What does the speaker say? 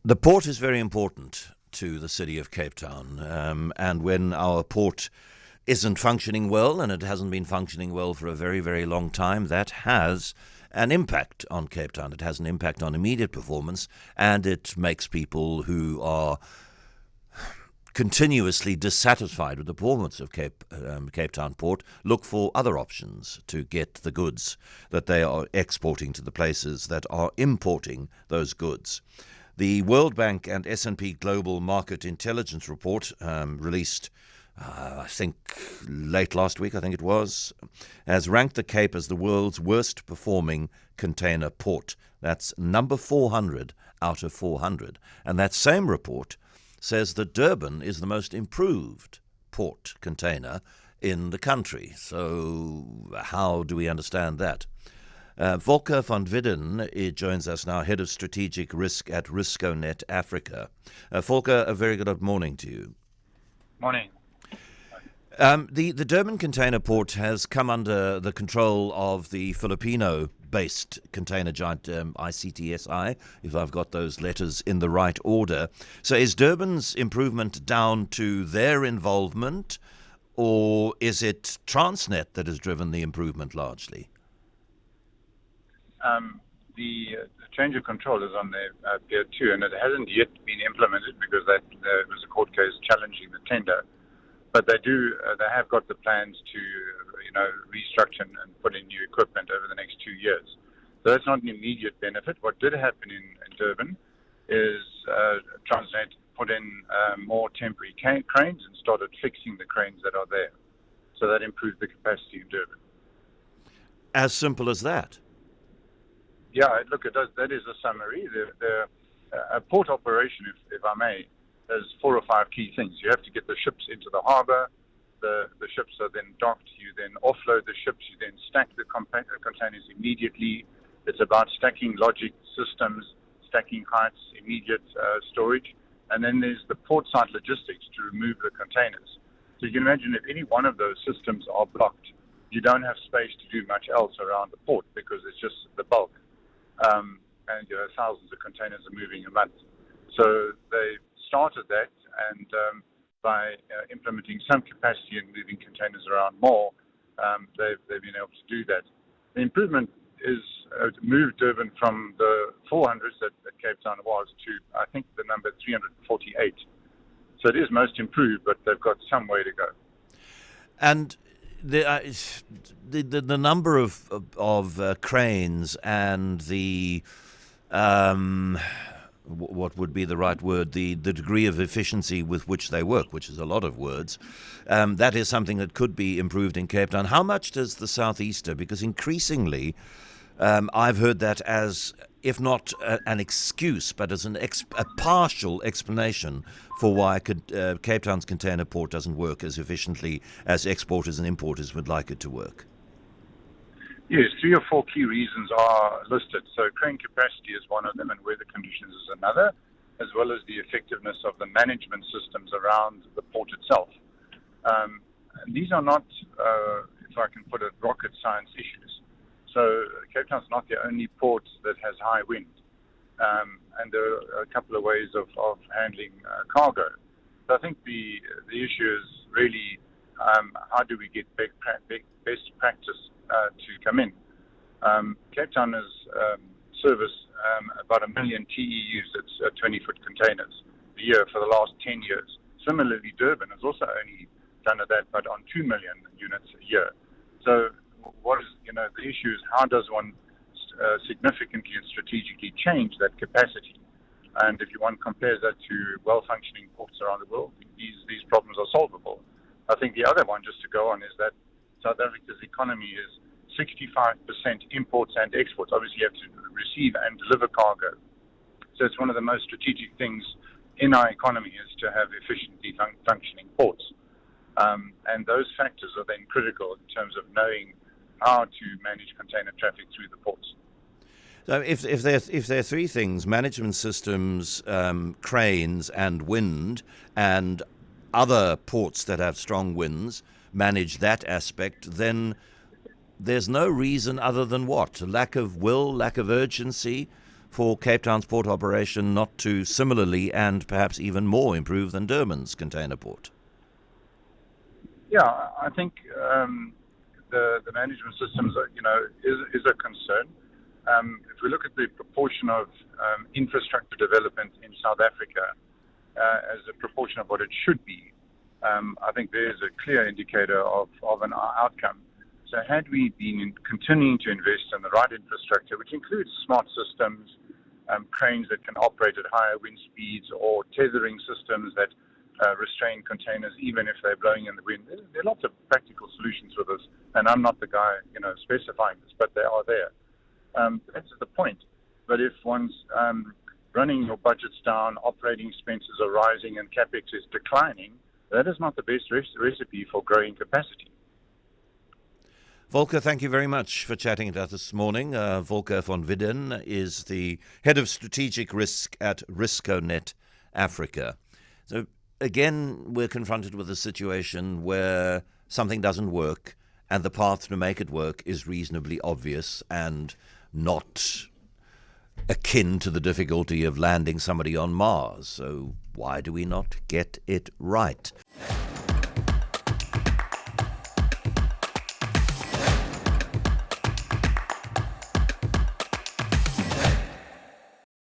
The port is very important to the city of Cape Town, and when our port isn't functioning well, and it hasn't been functioning well for a very, very long time, that has an impact on Cape Town. It has an impact on immediate performance, and it makes people who are continuously dissatisfied with the performance of Cape Town Port look for other options to get the goods that they are exporting to the places that are importing those goods. The World Bank and S&P Global Market Intelligence Report, released I think late last week, it was, has ranked the Cape as the world's worst performing container port. That's number 400 out of 400. And that same report says that Durban is the most improved port container in the country. So how do we understand that? Volker von Widdern joins us now, Head of Strategic Risk at Riskonet Africa. Volker, a very good morning to you. Morning. The Durban container port has come under the control of the Filipino-based container giant ICTSI, if I've got those letters in the right order. So is Durban's improvement down to their involvement, or is it Transnet that has driven the improvement largely? The change of control is on their Pier 2, and it hasn't yet been implemented because there was a court case challenging the tender. But they have got the plans to, restructure and put in new equipment over the next 2 years. So that's not an immediate benefit. What did happen in Durban is Transnet put in more temporary cranes and started fixing the cranes that are there. So that improved the capacity in Durban. As simple as that? Yeah, look, it does. That is a summary. A port operation, if I may, has 4 or 5 key things. You have to get the ships into the harbor. The ships are then docked. You then offload the ships. You then stack the containers immediately. It's about stacking logic systems, stacking heights, immediate storage. And then there's the port side logistics to remove the containers. So you can imagine if any one of those systems are blocked, you don't have space to do much else around the port because it's just the bulk. And thousands of containers are moving a month. So they started that, and by implementing some capacity and moving containers around more, they've been able to do that. The improvement is to move Durban from the 400s that Cape Town was to, I think, the number 348. So it is most improved, but they've got some way to go. And the number of cranes and the what would be the right word, the degree of efficiency with which they work, which is a lot of words, that is something that could be improved in Cape Town. How much does the Southeaster, because increasingly I've heard that as, if not an excuse, but as a partial explanation for why Cape Town's container port doesn't work as efficiently as exporters and importers would like it to work? Yes, 3 or 4 key reasons are listed. So crane capacity is one of them, and weather conditions is another, as well as the effectiveness of the management systems around the port itself. And these are not, if I can put it, rocket science issues. So Cape Town's not the only port that has high wind. And there are a couple of ways of handling cargo. So I think the issue is really how do we get best practice to come in. Cape Town has serviced about 1 million TEUs, that's 20-foot containers, a year for the last 10 years. Similarly, Durban has also only done that, but on 2 million units a year. So what is, the issue is how does one significantly and strategically change that capacity? And if one compares that to well-functioning ports around the world, these problems are solvable. I think the other one, just to go on, is that South Africa's economy is 65% imports and exports. Obviously, you have to receive and deliver cargo. So it's one of the most strategic things in our economy is to have efficiently functioning ports. And those factors are then critical in terms of knowing how to manage container traffic through the ports. So if there are 3 things, management systems, cranes and wind, and other ports that have strong winds manage that aspect, then there's no reason other than what? Lack of will, lack of urgency for Cape Town's port operation not to similarly and perhaps even more improve than Durban's container port? Yeah, I think the management systems, is a concern. If we look at the proportion of infrastructure development in South Africa as a proportion of what it should be, I think there's a clear indicator of an outcome. So had we been continuing to invest in the right infrastructure, which includes smart systems, cranes that can operate at higher wind speeds, or tethering systems that restrain containers even if they're blowing in the wind, there are lots of practical solutions for this. And I'm not the guy, specifying this, but they are there. That's the point. But if one's running your budgets down, operating expenses are rising, and capex is declining, that is not the best recipe for growing capacity. Volker, thank you very much for chatting to us this morning. Volker von Widdern is the head of strategic risk at Riskonet Africa. So again, we're confronted with a situation where something doesn't work, and the path to make it work is reasonably obvious and not akin to the difficulty of landing somebody on Mars. So why do we not get it right?